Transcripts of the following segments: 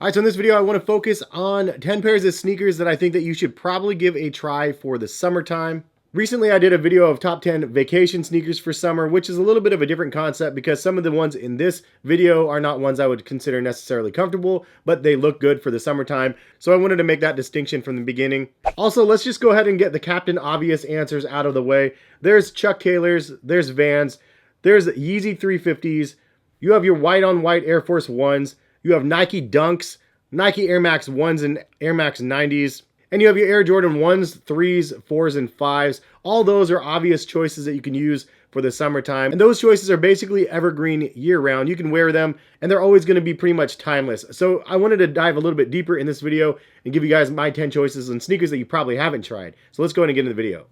Alright, so in this video I want to focus on 10 pairs of sneakers that I think that you should probably give a try for the summertime. Recently I did a video of top 10 vacation sneakers for summer, which is a little bit of a different concept because some of the ones in this video are not ones I would consider necessarily comfortable, but they look good for the summertime. So I wanted to make that distinction from the beginning. Also, let's just go ahead and get the Captain Obvious answers out of the way. There's Chuck Taylors, there's Vans, there's Yeezy 350s, you have your white on white Air Force Ones, you have Nike Dunks, Nike Air Max 1s and Air Max 90s, and you have your Air Jordan 1s, 3s, 4s, and 5s. All those are obvious choices that you can use for the summertime. And those choices are basically evergreen year-round. You can wear them, and they're always going to be pretty much timeless. So I wanted to dive a little bit deeper in this video and give you guys my 10 choices on sneakers that you probably haven't tried. So let's go ahead and get into the video.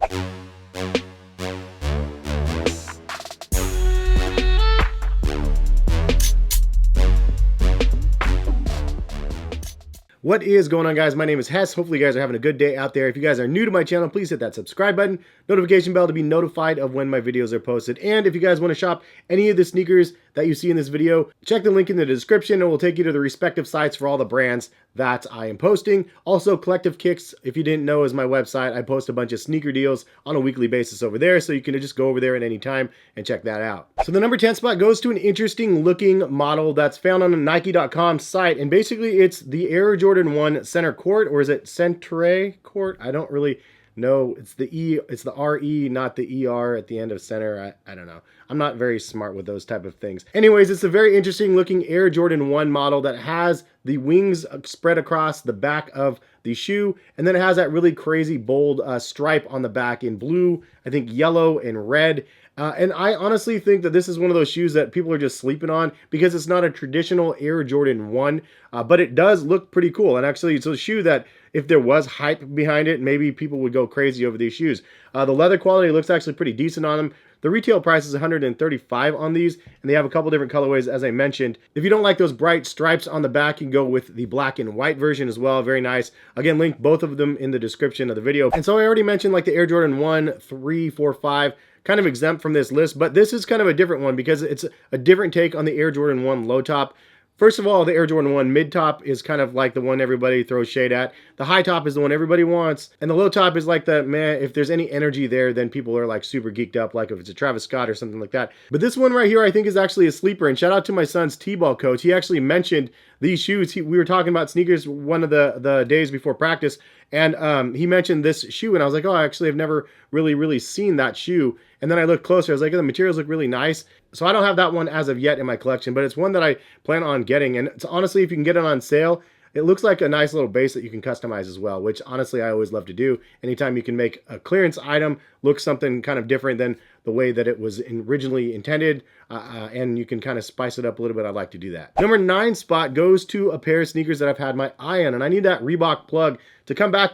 What is going on, guys? My name is Hess. Hopefully you guys are having a good day out there. If you guys are new to my channel, please hit that subscribe button, notification bell to be notified of when my videos are posted. And if you guys want to shop any of the sneakers that you see in this video, check the link in the description and it will take you to the respective sites for all the brands that I am posting. Also, Collective Kicks, if you didn't know, is my website. I post a bunch of sneaker deals on a weekly basis over there, so you can just go over there at any time and check that out. So the number 10 spot goes to an interesting looking model that's found on the Nike.com site, and basically it's the Air Jordan 1 Center Court, or is it Centre Court? I don't really know. It's the R-E, not the E-R at the end of center. I don't know. I'm not very smart with those type of things. Anyways, it's a very interesting looking Air Jordan 1 model that has the wings spread across the back of the shoe, and then it has that really crazy bold stripe on the back in blue, I think yellow and red. And I honestly think that this is one of those shoes that people are just sleeping on because it's not a traditional Air Jordan 1, but it does look pretty cool. And actually, it's a shoe that if there was hype behind it, maybe people would go crazy over these shoes. The leather quality looks actually pretty decent on them. The retail price is $135 on these, and they have a couple different colorways, as I mentioned. If you don't like those bright stripes on the back, you can go with the black and white version as well. Very nice. Again, link both of them in the description of the video. And so I already mentioned like the Air Jordan 1, 3, 4, 5, kind of exempt from this list, but this is kind of a different one because it's a different take on the Air Jordan 1 low top. First of all, the Air Jordan 1 mid top is kind of like the one everybody throws shade at. The high top is the one everybody wants. And the low top is like the, man, if there's any energy there, then people are like super geeked up, like if it's a Travis Scott or something like that. But this one right here, I think is actually a sleeper. And shout out to my son's T-ball coach. He actually mentioned these shoes. We were talking about sneakers one of the days before practice. And he mentioned this shoe, and I was like, oh, actually, I've never really seen that shoe. And then I looked closer. I was like, oh, the materials look really nice. So I don't have that one as of yet in my collection, but it's one that I plan on getting. And it's, honestly, if you can get it on sale, it looks like a nice little base that you can customize as well, which honestly I always love to do. Anytime you can make a clearance item look something kind of different than the way that it was originally intended, and you can kind of spice it up a little bit, I like to do that. Number 9 spot goes to a pair of sneakers that I've had my eye on, and I need that Reebok plug to come back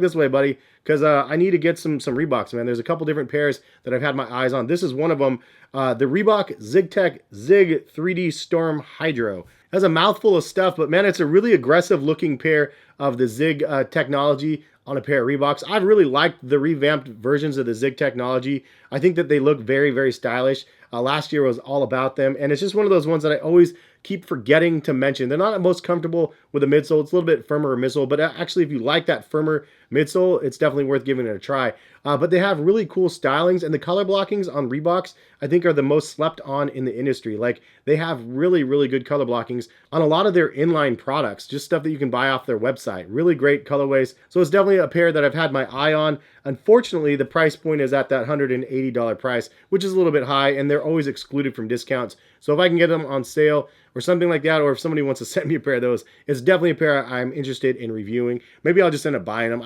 this way, buddy, because I need to get some Reeboks, man. There's a couple different pairs that I've had my eyes on. This is one of them, the Reebok ZigTech Zig 3D Storm Hydro. It has a mouthful of stuff, but man, it's a really aggressive looking pair of the Zig technology on a pair of Reeboks. I've really liked the revamped versions of the Zig technology. I think that they look very stylish. Last year was all about them, and it's just one of those ones that I always keep forgetting to mention. They're not the most comfortable with a midsole. It's a little bit firmer midsole, but actually if you like that firmer midsole, it's definitely worth giving it a try. But they have really cool stylings, and the color blockings on Reeboks I think are the most slept on in the industry. Like, they have really good color blockings on a lot of their inline products, just stuff that you can buy off their website. Really great colorways. So it's definitely a pair that I've had my eye on. Unfortunately, the price point is at that $180 price, which is a little bit high, and they're always excluded from discounts. So if I can get them on sale or something like that, or if somebody wants to send me a pair of those, it's definitely a pair I'm interested in reviewing. Maybe I'll just end up buying them.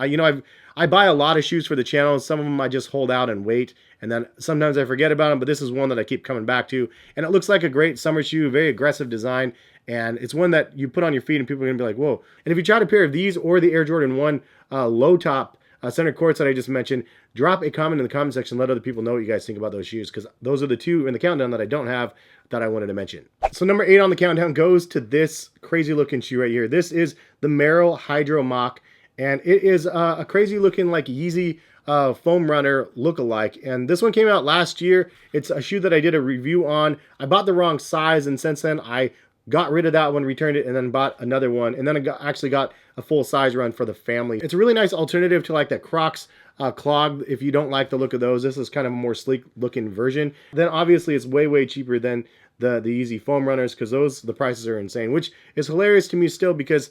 I buy a lot of shoes for the channel. Some of them I just hold out and wait, and then sometimes I forget about them, but this is one that I keep coming back to. And it looks like a great summer shoe, very aggressive design, and it's one that you put on your feet and people are going to be like, whoa. And if you try a pair of these or the Air Jordan 1 low top center courts that I just mentioned, drop a comment in the comment section. Let other people know what you guys think about those shoes, because those are the two in the countdown that I don't have that I wanted to mention. So number 8 on the countdown goes to this crazy looking shoe right here. This is the Merrell Hydro Moc, and it is a crazy looking like Yeezy foam runner lookalike. And this one came out last year. It's a shoe that I did a review on. I bought the wrong size, and since then I got rid of that one, returned it, and then bought another one, and then I actually got a full size run for the family. It's a really nice alternative to like that Crocs clog. If you don't like the look of those, this is kind of a more sleek looking version. Then obviously it's way cheaper than the Yeezy foam runners, because the prices are insane, which is hilarious to me still, because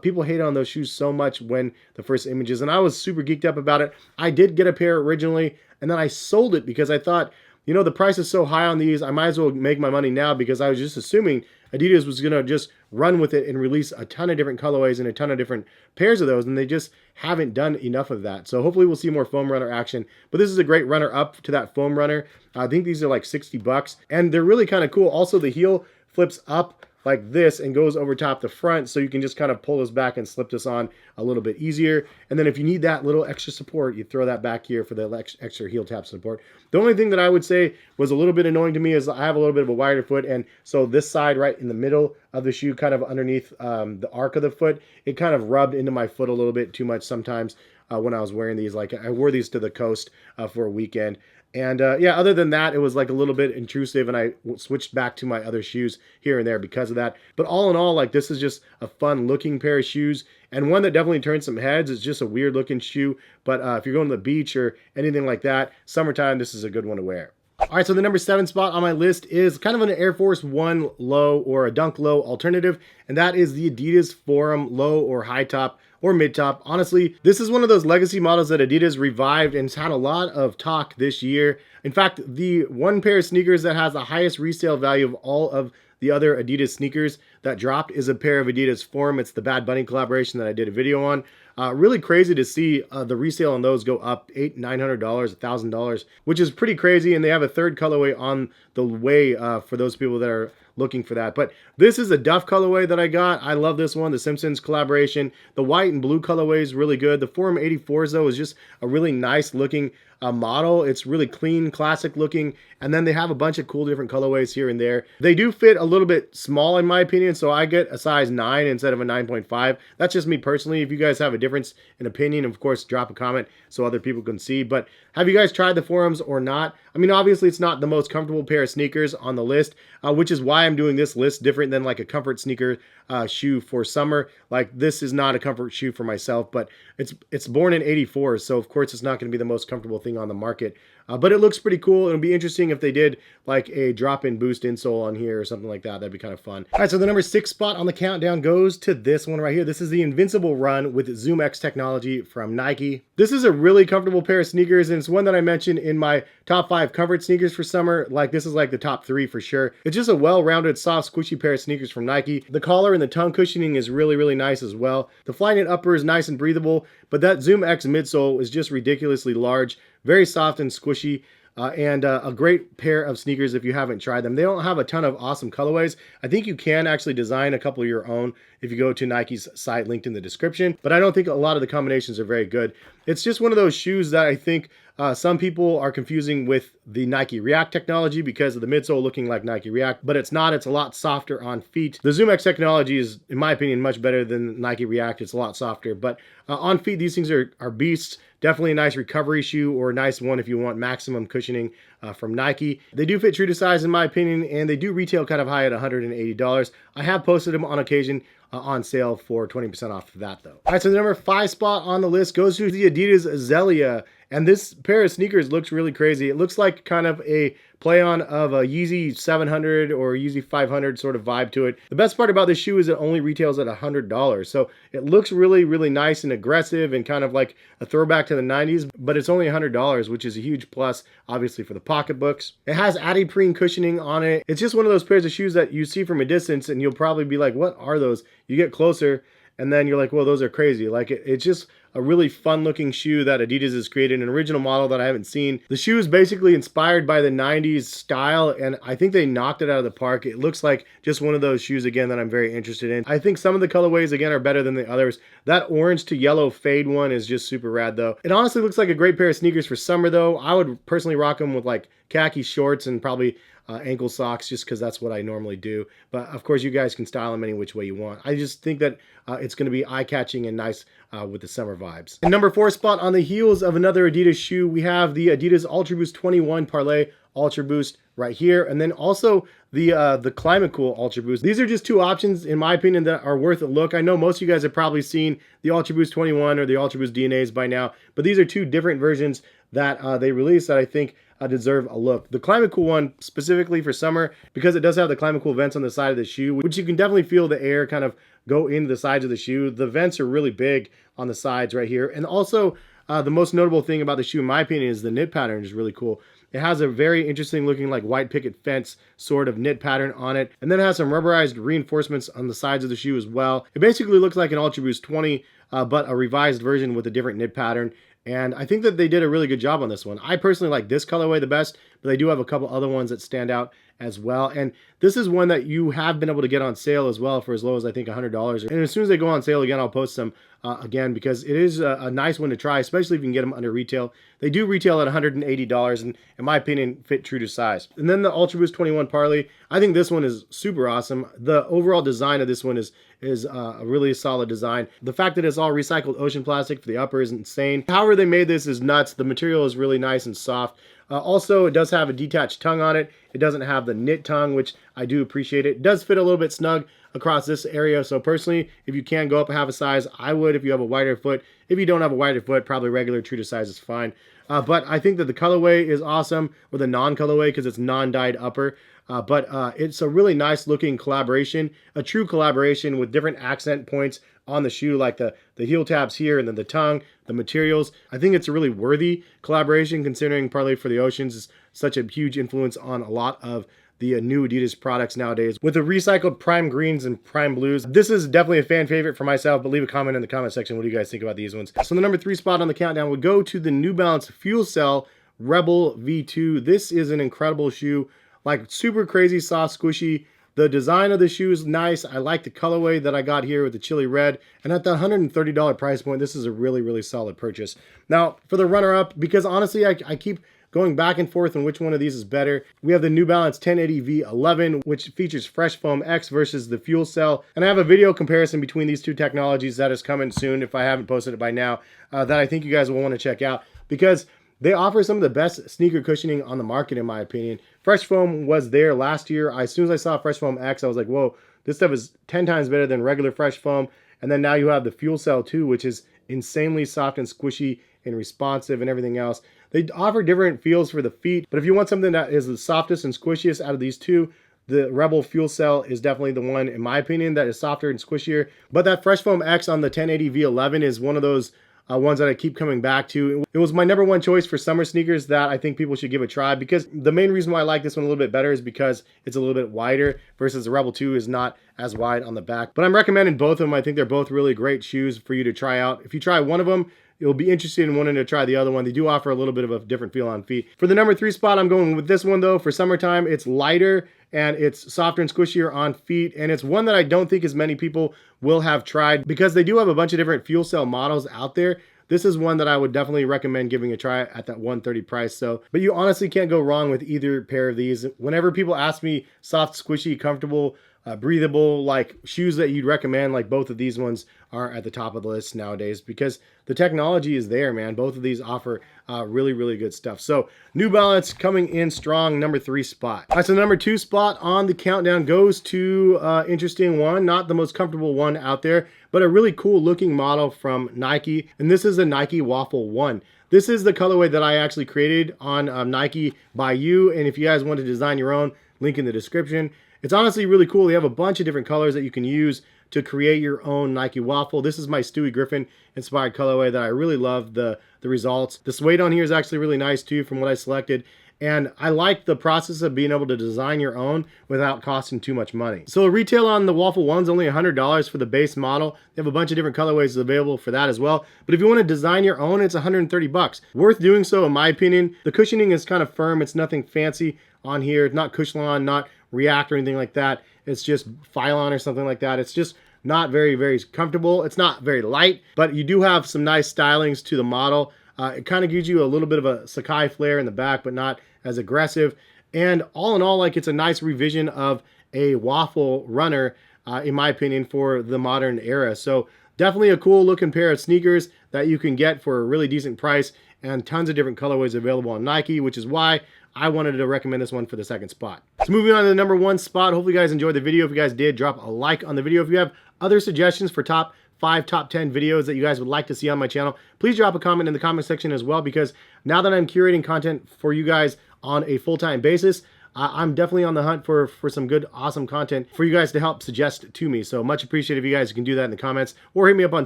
people hate on those shoes so much when the first images, and I was super geeked up about it. I did get a pair originally, and then I sold it because I thought, you know, the price is so high on these, I might as well make my money now, because I was just assuming Adidas was going to just run with it and release a ton of different colorways and a ton of different pairs of those, and they just haven't done enough of that. So hopefully we'll see more foam runner action, but this is a great runner up to that foam runner. I think these are like 60 bucks, and they're really kind of cool. Also, the heel flips up like this and goes over top the front, so you can just kind of pull this back and slip this on a little bit easier. And then if you need that little extra support, you throw that back here for the extra heel tap support. The only thing that I would say was a little bit annoying to me is I have a little bit of a wider foot, and so this side right in the middle of the shoe, kind of underneath the arc of the foot, it kind of rubbed into my foot a little bit too much sometimes when I was wearing these. Like, I wore these to the coast for a weekend. And yeah, other than that, it was like a little bit intrusive, and I switched back to my other shoes here and there because of that. But all in all, like, this is just a fun looking pair of shoes, and one that definitely turns some heads. It's just a weird looking shoe, but if you're going to the beach or anything like that, summertime, this is a good one to wear. All right, so the number 7 spot on my list is kind of an Air Force One low or a Dunk low alternative, and that is the Adidas Forum Low or high top or mid top. Honestly, this is one of those legacy models that Adidas revived and it's had a lot of talk this year. In fact, the one pair of sneakers that has the highest resale value of all of the other Adidas sneakers that dropped is a pair of Adidas Forum. It's the Bad Bunny collaboration that I did a video on. Really crazy to see the resale on those go up $800, $900, $1,000, which is pretty crazy. And they have a third colorway on the way for those people that are looking for that. But this is a Duff colorway that I got. I love this one, the Simpsons collaboration. The white and blue colorway is really good. The Forum 84s though is just a really nice looking model. It's really clean, classic looking, and then they have a bunch of cool different colorways here and there. They do fit a little bit small in my opinion, so I get a size 9 instead of a 9.5. That's just me personally. If you guys have a difference in opinion, of course, drop a comment so other people can see. But have you guys tried the Forums or not? I mean, obviously it's not the most comfortable pair of sneakers on the list, which is why I'm doing this list different than like a comfort sneaker shoe for summer. Like, this is not a comfort shoe for myself, but it's born in '84, so of course it's not going to be the most comfortable thing on the market. But it looks pretty cool. It'll be interesting if they did like a drop-in boost insole on here or something like that. That'd be kind of fun. All right, so the number 6 spot on the countdown goes to this one right here. This is the Invincible Run with ZoomX technology from Nike. This is a really comfortable pair of sneakers, and it's one that I mentioned in my top 5 comfort sneakers for summer. Like, this is like the top 3 for sure. It's just a well-rounded, soft, squishy pair of sneakers from Nike. The collar and the tongue cushioning is really nice as well. The Flyknit upper is nice and breathable, but that ZoomX midsole is just ridiculously large, very soft and squishy. And a great pair of sneakers if you haven't tried them. They don't have a ton of awesome colorways. I think you can actually design a couple of your own if you go to Nike's site linked in the description, but I don't think a lot of the combinations are very good. It's just one of those shoes that I think some people are confusing with the Nike React technology because of the midsole looking like Nike React, but it's not. It's a lot softer on feet. The ZoomX technology is, in my opinion, much better than Nike React. It's a lot softer, but on feet, these things are beasts. Definitely a nice recovery shoe, or a nice one if you want maximum cushioning from Nike. They do fit true to size in my opinion, and they do retail kind of high at $180. I have posted them on occasion on sale for 20% off of that though. All right, so the number 5 spot on the list goes to the Adidas Azalea. And this pair of sneakers looks really crazy. It looks like kind of a play on of a Yeezy 700 or Yeezy 500 sort of vibe to it. The best part about this shoe is it only retails at $100. So it looks really nice and aggressive and kind of like a throwback to the 90s, but it's only $100, which is a huge plus, obviously, for the pocketbooks. It has adiprene cushioning on it. It's just one of those pairs of shoes that you see from a distance and you'll probably be like, what are those? You get closer and then you're like, well, those are crazy. Like, it's just a really fun looking shoe that Adidas has created, an original model that I haven't seen. The shoe is basically inspired by the 90s style, and I think they knocked it out of the park. It looks like just one of those shoes, again, that I'm very interested in. I think some of the colorways, again, are better than the others. That orange to yellow fade one is just super rad, though. It honestly looks like a great pair of sneakers for summer, though. I would personally rock them with, like, khaki shorts and probably ankle socks, just because that's what I normally do. But of course, you guys can style them any which way you want. I just think that it's going to be eye-catching and nice with the summer vibe. vibes. And number 4 spot on the heels of another Adidas shoe, we have the Adidas Ultra Boost 21 Parlay Ultra Boost right here, and then also the Climate Cool Ultra Boost. These are just two options, in my opinion, that are worth a look. I know most of you guys have probably seen the Ultra Boost 21 or the Ultra Boost DNAs by now, but these are two different versions that they released that I think deserve a look. The Climate Cool one specifically for summer, because it does have the Climate Cool vents on the side of the shoe, which you can definitely feel the air kind of go into the sides of the shoe. The vents are really big on the sides right here. And also the most notable thing about the shoe, in my opinion, is the knit pattern is really cool. It has a very interesting looking like white picket fence sort of knit pattern on it. And then it has some rubberized reinforcements on the sides of the shoe as well. It basically looks like an Ultra Boost 20, but a revised version with a different knit pattern. And I think that they did a really good job on this one. I personally like this colorway the best, but they do have a couple other ones that stand out as well. And this is one that you have been able to get on sale as well for as low as I think $100. And as soon as they go on sale again, I'll post them again, because it is a nice one to try, especially if you can get them under retail. They do retail at $180 and in my opinion fit true to size. And then the Ultra Boost 21 Parlay, I think this one is super awesome. The overall design of this one is a really solid design. The fact that it's all recycled ocean plastic for the upper is insane. However they made this is nuts. The material is really nice and soft. Also, it does have a detached tongue on it. It doesn't have the knit tongue, which I do appreciate. It does fit a little bit snug across this area. So personally, if you can go up a half a size, I would if you have a wider foot. If you don't have a wider foot, probably regular true to size is fine. But I think that the colorway is awesome, or the non-colorway, because it's non-dyed upper. But it's a really nice looking collaboration, a true collaboration with different accent points on the shoe, like the heel tabs here and then the tongue, the materials. I think it's a really worthy collaboration, considering Parlay for the Oceans is such a huge influence on a lot of the new Adidas products nowadays, with the recycled prime greens and prime blues. This is definitely a fan favorite for myself, but leave a comment in the comment section. What do you guys think about these ones? So the number 3 spot on the countdown would go to the New Balance FuelCell Rebel V2. This is an incredible shoe, like super crazy soft, squishy. The design of the shoe is nice. I like the colorway that I got here with the chili red. And at the $130 price point, this is a really, really solid purchase. Now, for the runner-up, because honestly, I keep going back and forth on which one of these is better, we have the New Balance 1080 V11, which features Fresh Foam X versus the FuelCell. And I have a video comparison between these two technologies that is coming soon, if I haven't posted it by now, that I think you guys will want to check out, because they offer some of the best sneaker cushioning on the market, in my opinion. Fresh Foam was there last year. As soon as I saw Fresh Foam X, I was like, whoa, this stuff is 10 times better than regular Fresh Foam. And then now you have the FuelCell 2, which is insanely soft and squishy and responsive and everything else. They offer different feels for the feet, but if you want something that is the softest and squishiest out of these two, the Rebel FuelCell is definitely the one, in my opinion, that is softer and squishier. But that Fresh Foam X on the 1080 V11 is one of those ones that I keep coming back to. It was my number one choice for summer sneakers that I think people should give a try, because the main reason why I like this one a little bit better is because it's a little bit wider versus the Rebel 2 is not as wide on the back. But I'm recommending both of them. I think they're both really great shoes for you to try out. If you try one of them, you'll be interested in wanting to try the other one. They do offer a little bit of a different feel on feet. For the number 3 spot, I'm going with this one though. For summertime, it's lighter and it's softer and squishier on feet. And it's one that I don't think as many people will have tried, because they do have a bunch of different FuelCell models out there. This is one that I would definitely recommend giving a try at that $130 price. So, but you honestly can't go wrong with either pair of these. Whenever people ask me soft, squishy, comfortable, breathable, like shoes that you'd recommend, like both of these ones are at the top of the list nowadays, because the technology is there, man. Both of these offer really, really good stuff. So New Balance coming in strong, number 3 spot. All right, so the number 2 spot on the countdown goes to interesting one, not the most comfortable one out there, but a really cool looking model from Nike. And this is a Nike Waffle One. This is the colorway that I actually created on Nike by you. And if you guys want to design your own, link in the description. It's honestly really cool. They have a bunch of different colors that you can use to create your own Nike waffle. This is my Stewie Griffin inspired colorway that I really love the results. The suede on here is actually really nice too from what I selected. And I like the process of being able to design your own without costing too much money. So the retail on the Waffle One's only $100 for the base model. They have a bunch of different colorways available for that as well. But if you want to design your own, it's $130. Worth doing so in my opinion. The cushioning is kind of firm. It's nothing fancy on here. It's not Cushlon, not React or anything like that. It's just Phylon or something like that. It's just not very, very comfortable. It's not very light, but you do have some nice stylings to the model. It kind of gives you a little bit of a Sakai flare in the back, but not as aggressive. And all in all, like, it's a nice revision of a waffle runner, in my opinion, for the modern era. So definitely a cool looking pair of sneakers that you can get for a really decent price, and tons of different colorways available on Nike, which is why I wanted to recommend this one for the second spot. So moving on to the number 1 spot. Hopefully you guys enjoyed the video. If you guys did, drop a like on the video. If you have other suggestions for top 5, top 10 videos that you guys would like to see on my channel, please drop a comment in the comment section as well, because now that I'm curating content for you guys on a full-time basis, I'm definitely on the hunt for some good, awesome content for you guys to help suggest to me. So much appreciated if you guys can do that in the comments, or hit me up on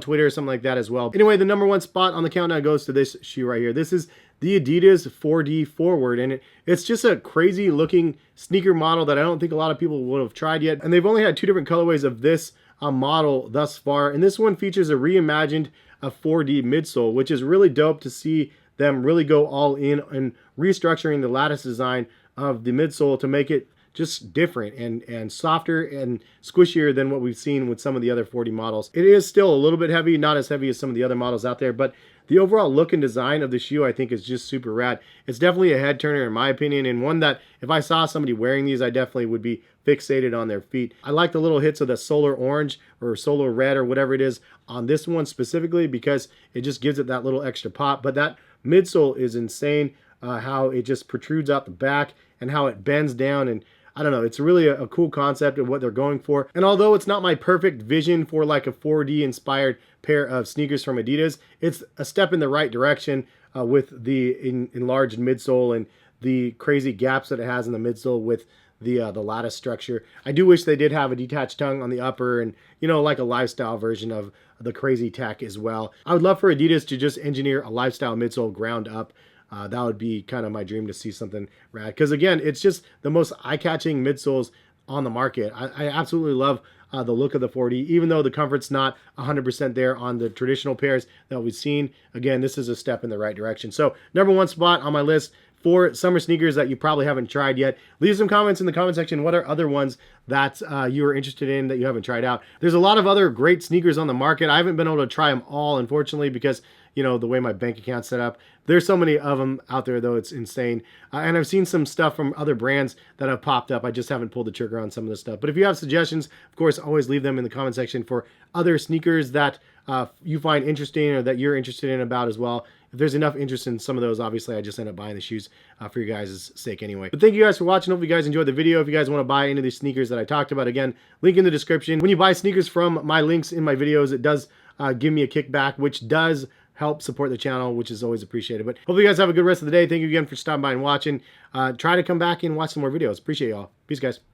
Twitter or something like that as well. Anyway, the number 1 spot on the countdown goes to this shoe right here. This is the Adidas 4D Forward, and it's just a crazy looking sneaker model that I don't think a lot of people would have tried yet. And they've only had 2 different colorways of this model thus far, and this one features a reimagined 4D midsole, which is really dope to see them really go all in and restructuring the lattice design of the midsole to make it just different and softer and squishier than what we've seen with some of the other 4D models. It is still a little bit heavy, not as heavy as some of the other models out there, but the overall look and design of the shoe I think is just super rad. It's definitely a head turner in my opinion, and one that if I saw somebody wearing these, I definitely would be fixated on their feet. I like the little hits of the solar orange or solar red or whatever it is on this one specifically, because it just gives it that little extra pop. But that midsole is insane, how it just protrudes out the back and how it bends down, and I don't know, it's really a cool concept of what they're going for. And although it's not my perfect vision for like a 4D inspired pair of sneakers from Adidas, it's a step in the right direction with the enlarged midsole and the crazy gaps that it has in the midsole with the lattice structure. I do wish they did have a detached tongue on the upper, and you know, like a lifestyle version of the crazy tech as well. I would love for Adidas to just engineer a lifestyle midsole ground up. That would be kind of my dream, to see something rad, because again, it's just the most eye-catching midsoles on the market. I absolutely love the look of the 4D, even though the comfort's not 100% there on the traditional pairs that we've seen. Again, this is a step in the right direction. So number 1 spot on my list for summer sneakers that you probably haven't tried yet. Leave some comments in the comment section. What are other ones that you are interested in that you haven't tried out? There's a lot of other great sneakers on the market. I haven't been able to try them all, unfortunately, because you know, the way my bank account's set up. There's so many of them out there, though, it's insane. And I've seen some stuff from other brands that have popped up. I just haven't pulled the trigger on some of this stuff. But if you have suggestions, of course, always leave them in the comment section for other sneakers that you find interesting or that you're interested in about as well. If there's enough interest in some of those, obviously, I just end up buying the shoes for your guys' sake anyway. But thank you guys for watching. Hope you guys enjoyed the video. If you guys want to buy any of these sneakers that I talked about, again, link in the description. When you buy sneakers from my links in my videos, it does give me a kickback, which does help support the channel, which is always appreciated. But hopefully you guys have a good rest of the day. Thank you again for stopping by and watching. Try to come back and watch some more videos. Appreciate y'all. Peace, guys.